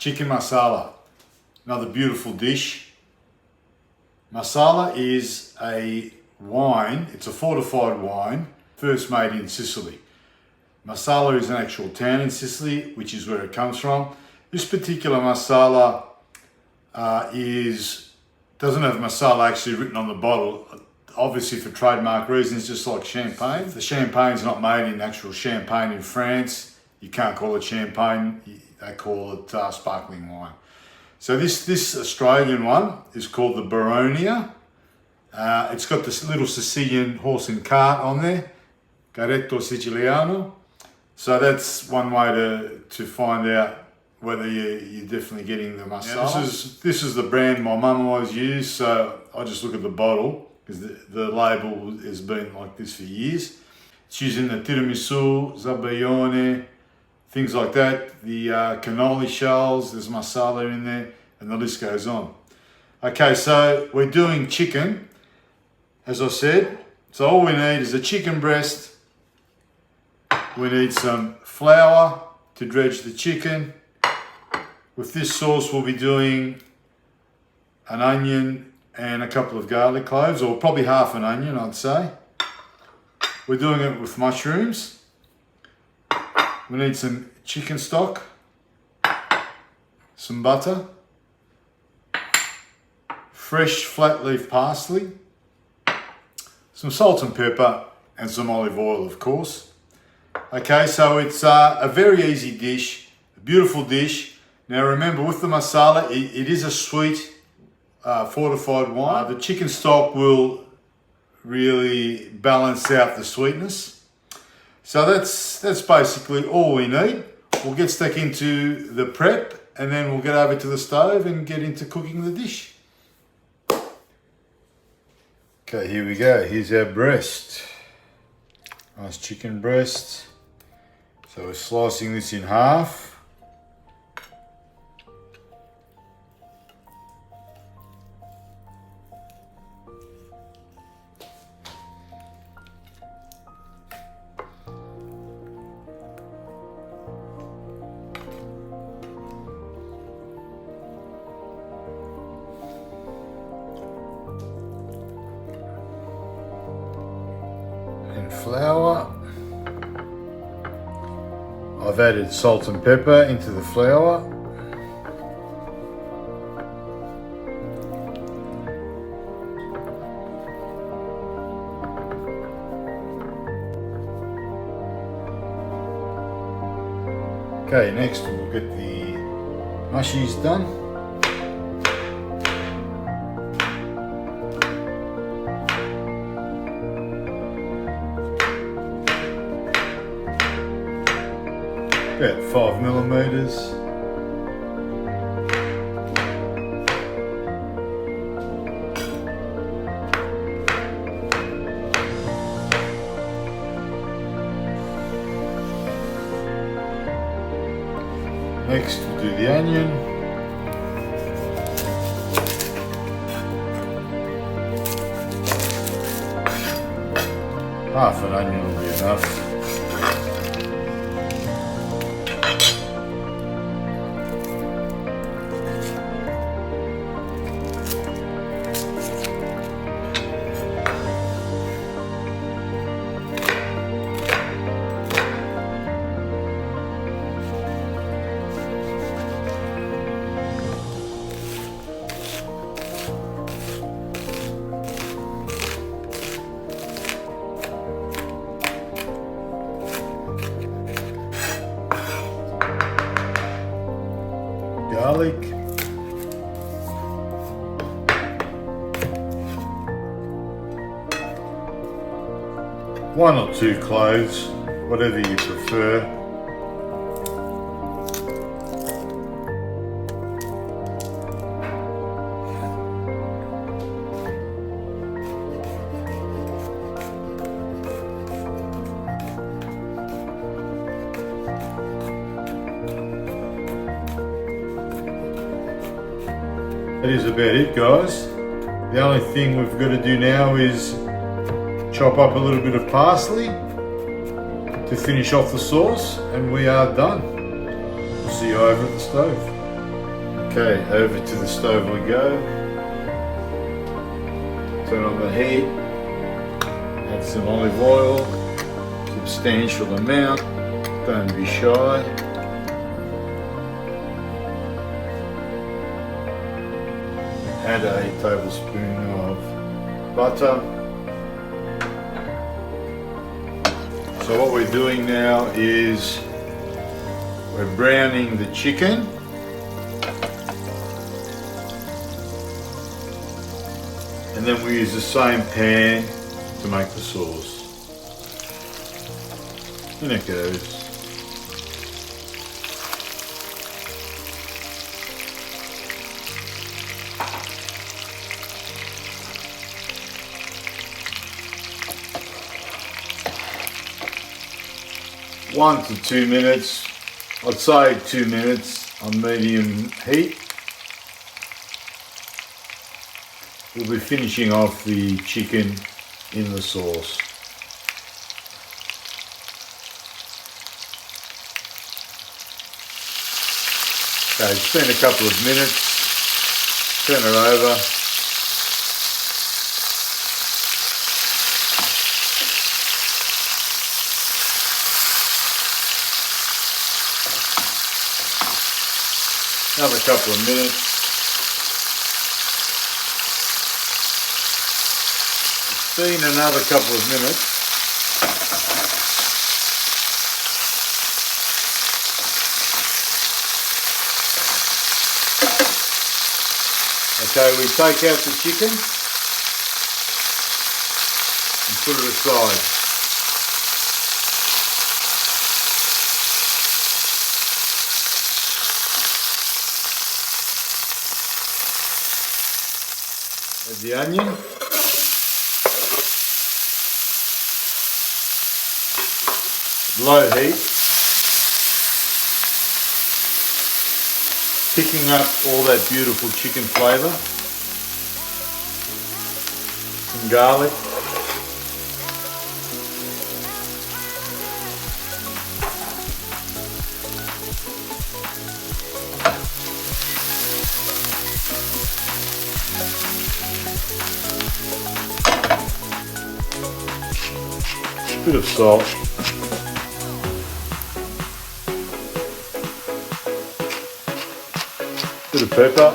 Chicken masala, another beautiful dish. Marsala is a wine, it's a fortified wine, first made in Sicily. Marsala is an actual town in Sicily, which is where it comes from. This particular Marsala doesn't have Marsala actually written on the bottle, obviously for trademark reasons, just like champagne. The champagne's not made in actual Champagne in France. You can't call it champagne, they call it sparkling wine. So this Australian one is called the Baronia. It's got this little Sicilian horse and cart on there, Garetto Siciliano. So that's one way to find out whether you're definitely getting the Marsala. Now this is the brand my mum always used, so I just look at the bottle because the label has been like this for years. It's using the tiramisu, zabaione, things like that, the cannoli shells, there's Marsala in there, and the list goes on. Okay, so we're doing chicken, as I said. So all we need is a chicken breast. We need some flour to dredge the chicken. With this sauce, we'll be doing an onion and a couple of garlic cloves, or probably half an onion, I'd say. We're doing it with mushrooms. We need some chicken stock, some butter, fresh flat leaf parsley, some salt and pepper, and some olive oil, of course. Okay, so it's a very easy dish, a beautiful dish. Now remember, with the Marsala, it is a sweet fortified wine. The chicken stock will really balance out the sweetness. So that's basically all we need. We'll get stuck into the prep and then we'll get over to the stove and get into cooking the dish. Okay, here we go. Here's our breast. Nice chicken breast. So we're slicing this in half. Flour. I've added salt and pepper into the flour. Okay, next we'll get the mushies done. About 5 millimeters. Next we'll do the onion. Half an onion will be enough. Garlic, one or two cloves, whatever you prefer. That is about it, guys. The only thing we've got to do now is chop up a little bit of parsley to finish off the sauce, and we are done. We'll see you over at the stove. Okay, over to the stove we go. Turn on the heat. Add some olive oil, substantial amount. Don't be shy. Add a tablespoon of butter. So what we're doing now is we're browning the chicken. And then we use the same pan to make the sauce. In it goes. One to 2 minutes. I'd say 2 minutes on medium heat. We'll be finishing off the chicken in the sauce. Okay, spend a couple of minutes, turn it over. Another couple of minutes. It's been another couple of minutes. Okay, we take out the chicken and put it aside. Add the onion. Low heat. Picking up all that beautiful chicken flavour. Some garlic. Bit of salt. Bit of pepper.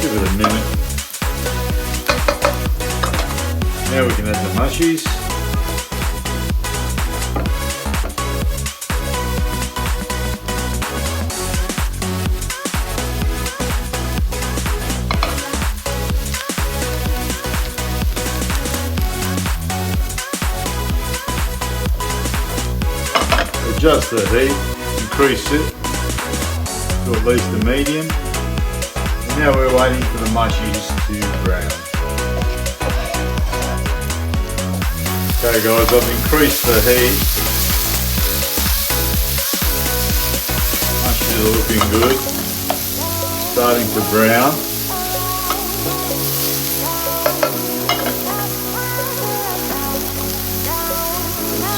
Give it a minute. Now we can add the mushies. Adjust the heat, increase it to at least a medium. And now we're waiting for the mushies to brown. Okay guys, I've increased the heat. Mushies are looking good. Starting to brown.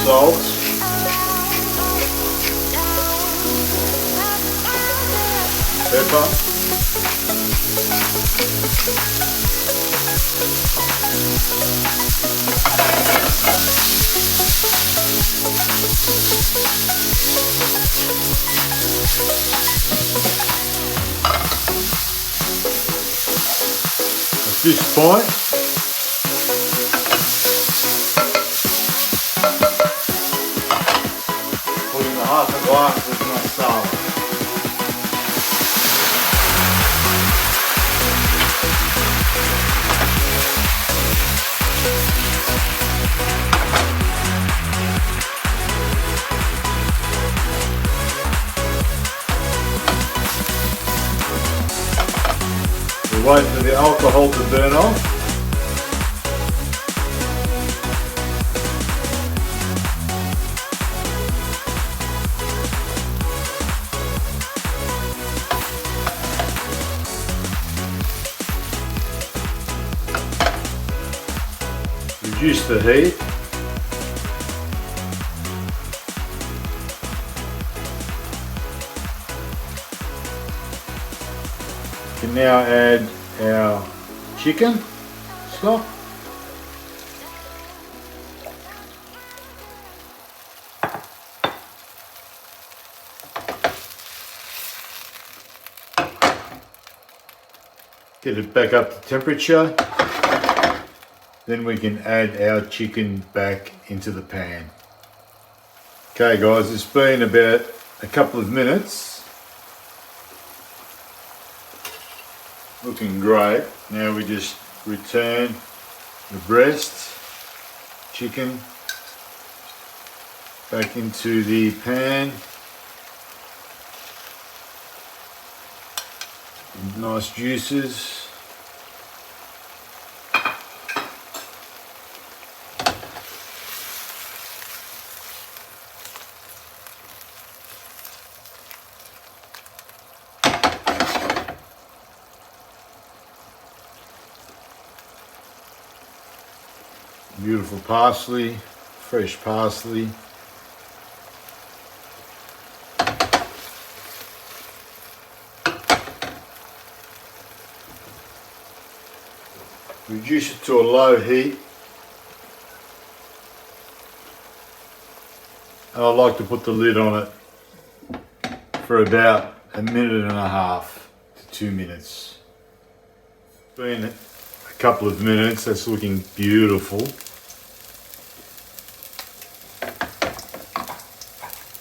Salt. Pepper. At this point, put in the half a glass of Marsala. Wait for the alcohol to burn off. Reduce the heat. We can now add our chicken stock. Get it back up to temperature. Then we can add our chicken back into the pan. Okay guys, it's been about a couple of minutes. Looking great. Now we just return the breast chicken back into the pan. Nice juices. Beautiful parsley, fresh parsley. Reduce it to a low heat. And I like to put the lid on it for about a minute and a half to 2 minutes. Been a couple of minutes, that's looking beautiful.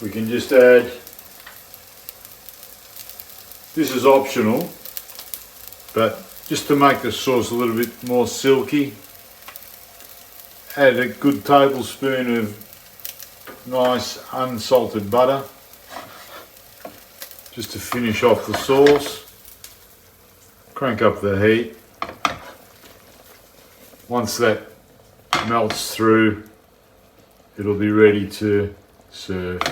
We can just add, this is optional, but just to make the sauce a little bit more silky, add a good tablespoon of nice unsalted butter, just to finish off the sauce. Crank up the heat. Once that melts through, it'll be ready to serve.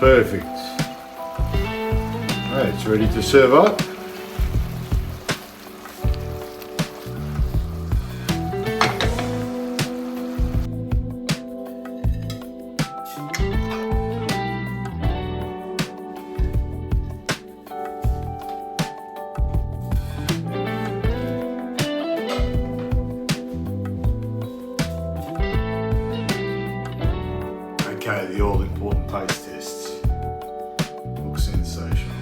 Perfect. Right, it's ready to serve up. Okay, the all-important taste test. Looks sensational.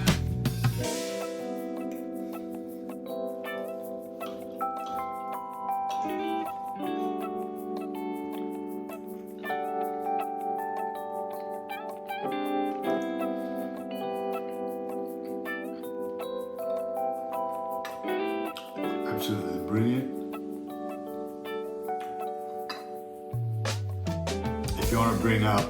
Absolutely brilliant. If you want to bring up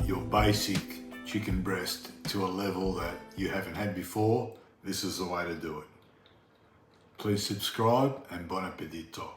your basic chicken breast to a level that you haven't had before, this is the way to do it. Please subscribe and bon appetito.